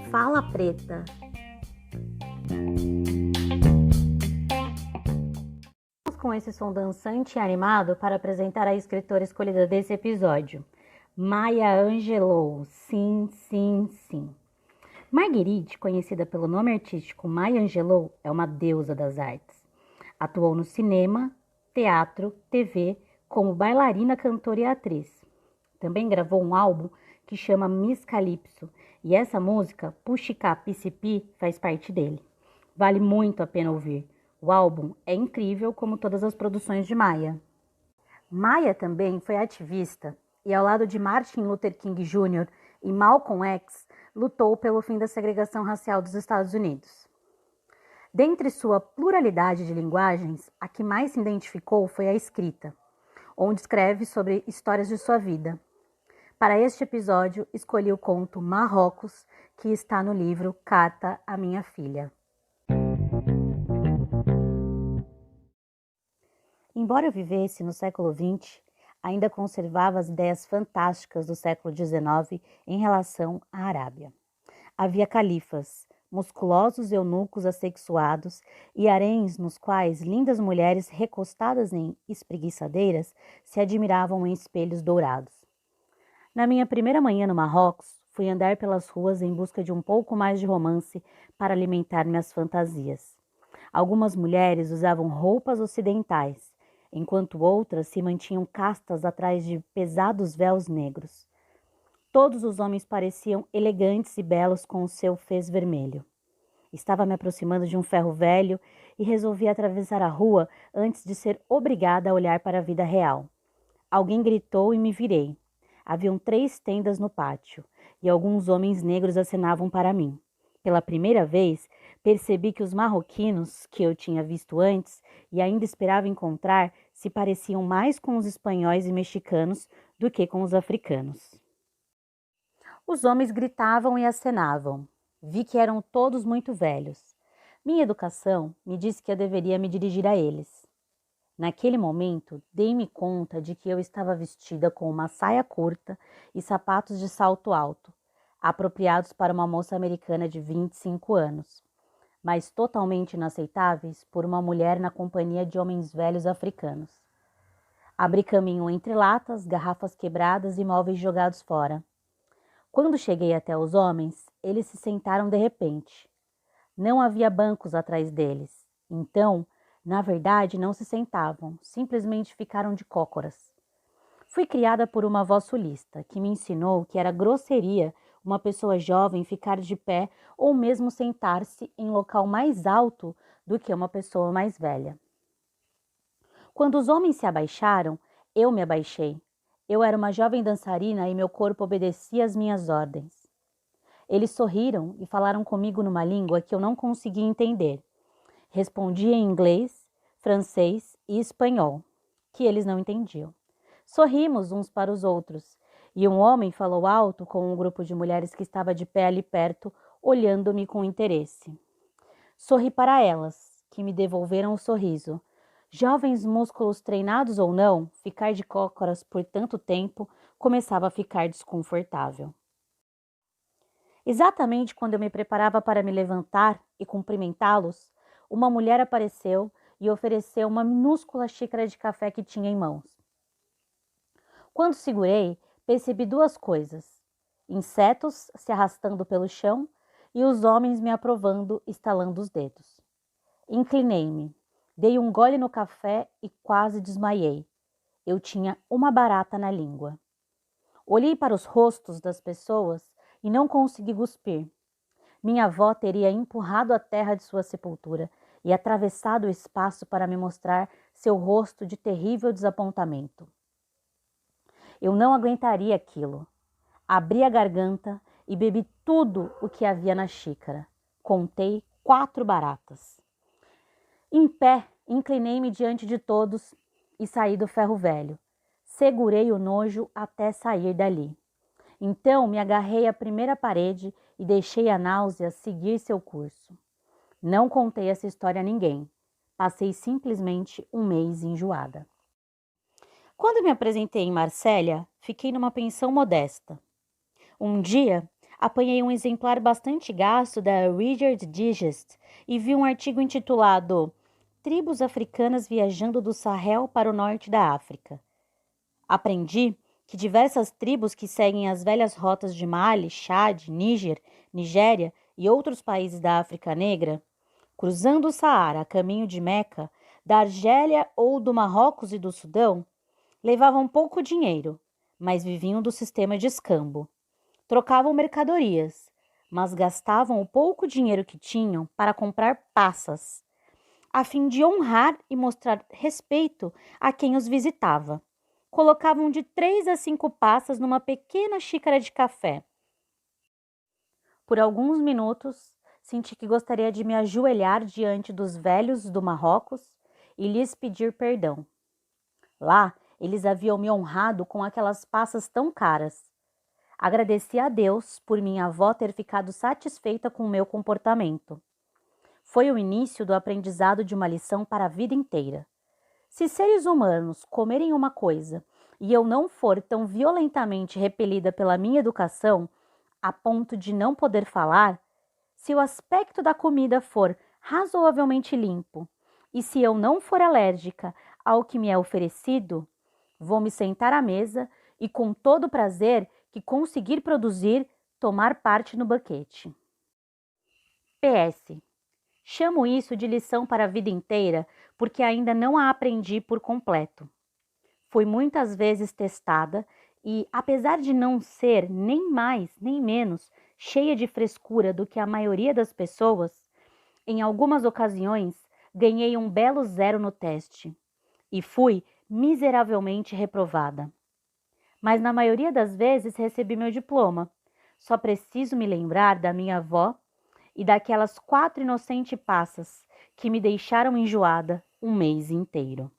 Fala Preta. Vamos com esse som dançante e animado para apresentar a escritora escolhida desse episódio, Maya Angelou. Sim, sim, sim. Marguerite, conhecida pelo nome artístico Maya Angelou, é uma deusa das artes. Atuou no cinema, teatro, TV, como bailarina, cantora e atriz. Também gravou um álbum que chama Miss Calypso, e essa música, Puxica Picipi, faz parte dele. Vale muito a pena ouvir. O álbum é incrível, como todas as produções de Maya. Maya também foi ativista e, ao lado de Martin Luther King Jr. e Malcolm X, lutou pelo fim da segregação racial dos Estados Unidos. Dentre sua pluralidade de linguagens, a que mais se identificou foi a escrita, onde escreve sobre histórias de sua vida. Para este episódio, escolhi o conto Marrocos, que está no livro Carta à Minha Filha. Embora eu vivesse no século XX, ainda conservava as ideias fantásticas do século XIX em relação à Arábia. Havia califas, musculosos eunucos assexuados e haréns nos quais lindas mulheres recostadas em espreguiçadeiras se admiravam em espelhos dourados. Na minha primeira manhã no Marrocos, fui andar pelas ruas em busca de um pouco mais de romance para alimentar minhas fantasias. Algumas mulheres usavam roupas ocidentais, enquanto outras se mantinham castas atrás de pesados véus negros. Todos os homens pareciam elegantes e belos com o seu fez vermelho. Estava me aproximando de um ferro velho e resolvi atravessar a rua antes de ser obrigada a olhar para a vida real. Alguém gritou e me virei. Haviam 3 tendas no pátio e alguns homens negros acenavam para mim. Pela primeira vez, percebi que os marroquinos, que eu tinha visto antes e ainda esperava encontrar, se pareciam mais com os espanhóis e mexicanos do que com os africanos. Os homens gritavam e acenavam. Vi que eram todos muito velhos. Minha educação me disse que eu deveria me dirigir a eles. Naquele momento, dei-me conta de que eu estava vestida com uma saia curta e sapatos de salto alto, apropriados para uma moça americana de 25 anos, mas totalmente inaceitáveis por uma mulher na companhia de homens velhos africanos. Abri caminho entre latas, garrafas quebradas e móveis jogados fora. Quando cheguei até os homens, eles se sentaram de repente. Não havia bancos atrás deles, então, na verdade, não se sentavam, simplesmente ficaram de cócoras. Fui criada por uma avó sulista, que me ensinou que era grosseria uma pessoa jovem ficar de pé ou mesmo sentar-se em local mais alto do que uma pessoa mais velha. Quando os homens se abaixaram, eu me abaixei. Eu era uma jovem dançarina e meu corpo obedecia às minhas ordens. Eles sorriram e falaram comigo numa língua que eu não conseguia entender. Respondi em inglês, francês e espanhol, que eles não entendiam. Sorrimos uns para os outros, e um homem falou alto com um grupo de mulheres que estava de pé ali perto, olhando-me com interesse. Sorri para elas, que me devolveram o sorriso. Jovens músculos treinados ou não, ficar de cócoras por tanto tempo começava a ficar desconfortável. Exatamente quando eu me preparava para me levantar e cumprimentá-los, uma mulher apareceu e ofereceu uma minúscula xícara de café que tinha em mãos. Quando segurei, percebi 2 coisas: insetos se arrastando pelo chão e os homens me aprovando, estalando os dedos. Inclinei-me, dei um gole no café e quase desmaiei. Eu tinha uma barata na língua. Olhei para os rostos das pessoas e não consegui cuspir. Minha avó teria empurrado a terra de sua sepultura e atravessado o espaço para me mostrar seu rosto de terrível desapontamento. Eu não aguentaria aquilo. Abri a garganta e bebi tudo o que havia na xícara. Contei 4 baratas. Em pé, inclinei-me diante de todos e saí do ferro velho. Segurei o nojo até sair dali. Então me agarrei à primeira parede e deixei a náusea seguir seu curso. Não contei essa história a ninguém. Passei simplesmente um mês enjoada. Quando me apresentei em Marsella, fiquei numa pensão modesta. Um dia, apanhei um exemplar bastante gasto da Reader's Digest e vi um artigo intitulado Tribos africanas viajando do Sahel para o norte da África. Aprendi que diversas tribos que seguem as velhas rotas de Mali, Chad, Níger, Nigéria e outros países da África Negra, cruzando o Saara a caminho de Meca, da Argélia ou do Marrocos e do Sudão, levavam pouco dinheiro, mas viviam do sistema de escambo. Trocavam mercadorias, mas gastavam o pouco dinheiro que tinham para comprar passas, a fim de honrar e mostrar respeito a quem os visitava. Colocavam de 3 a 5 passas numa pequena xícara de café. Por alguns minutos, senti que gostaria de me ajoelhar diante dos velhos do Marrocos e lhes pedir perdão. Lá, eles haviam me honrado com aquelas passas tão caras. Agradeci a Deus por minha avó ter ficado satisfeita com o meu comportamento. Foi o início do aprendizado de uma lição para a vida inteira. Se seres humanos comerem uma coisa e eu não for tão violentamente repelida pela minha educação, a ponto de não poder falar, se o aspecto da comida for razoavelmente limpo e se eu não for alérgica ao que me é oferecido, vou me sentar à mesa e, com todo o prazer que conseguir produzir, tomar parte no banquete. PS. Chamo isso de lição para a vida inteira porque ainda não a aprendi por completo. Fui muitas vezes testada e, apesar de não ser nem mais nem menos cheia de frescura do que a maioria das pessoas, em algumas ocasiões ganhei um belo 0 no teste e fui miseravelmente reprovada. Mas na maioria das vezes recebi meu diploma. Só preciso me lembrar da minha avó e daquelas 4 inocentes passas que me deixaram enjoada um mês inteiro.